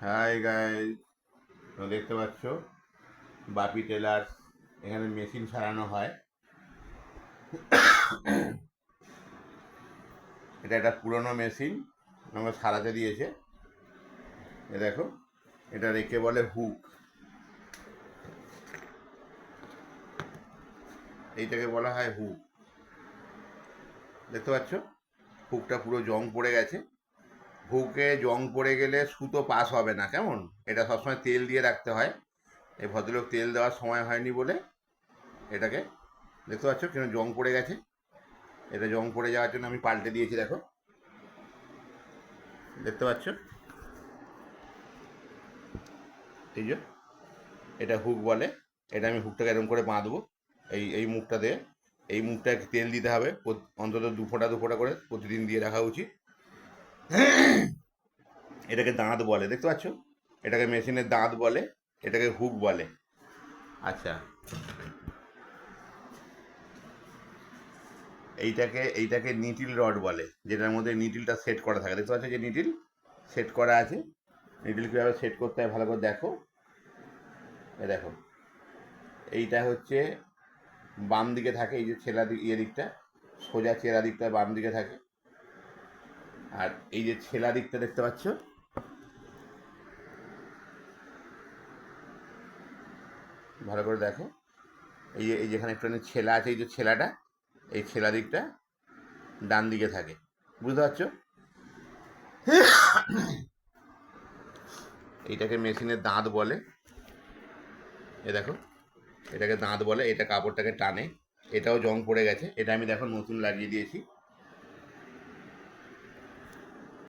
Hi guys, তোমরা দেখতে পাচ্ছ বাপি টেলার্স। এখানে মেশিন সারানো হয়। এটা একটা পুরনো মেশিন, আমাকে সারাতে দিয়েছে। এ দেখো, এটা রেখে বলে হুক। এইটাকে বলা হয় হুক। দেখতে পাচ্ছ হুকটা পুরো জং পড়ে গেছে। হুকে জং পড়ে গেলে সুতো পাস হবে না, কেমন? এটা সবসময় তেল দিয়ে রাখতে হয়। এই ভদ্রলোক তেল দেওয়ার সময় হয়নি বলে এটাকে, দেখতে পাচ্ছ কেন জং পড়ে গেছে। এটা জং পড়ে যাওয়ার জন্য আমি পাল্টে দিয়েছি। দেখো, দেখতে পাচ্ছ, এই যে এটা হুক বলে। এটা আমি হুকটাকে এরকম করে বাঁধবো। এই মুখটা দিয়ে, এই মুখটাকে তেল দিতে হবে অন্তত 2 ফোঁটা করে প্রতিদিন দিয়ে রাখা উচিত। এটাকে দাঁত বলে, দেখতে পাচ্ছ, এটাকে মেশিনের দাঁত বলে, এটাকে হুক বলে। আচ্ছা, এইটাকে নিটিল রড বলে, যেটার মধ্যে নিটিলটা সেট করা থাকে। দেখতে পাচ্ছ যে নিটিল সেট করা আছে। নিটিল কীভাবে সেট করতে হয় ভালো করে দেখো। দেখো, এইটা হচ্ছে বাম দিকে থাকে, এই যে ছেলা দিকটা, সোজা চেরা দিকটা বাম দিকে থাকে। আর এই যে ছেলা দিকটা দেখতে পাচ্ছ, ভালো করে দেখো, এই যেখানে একটুখানি ছেলা আছে, এই যে ছেলাটা, এই ছেলা দিকটা ডান দিকে থাকে। বুঝতে পারছো? এইটাকে মেশিনের দাঁত বলে। এ দেখো, এটাকে দাঁত বলে। এটা কাপড়টাকে টানে। এটাও জং পড়ে গেছে, এটা আমি দেখো নতুন লাগিয়ে দিয়েছি।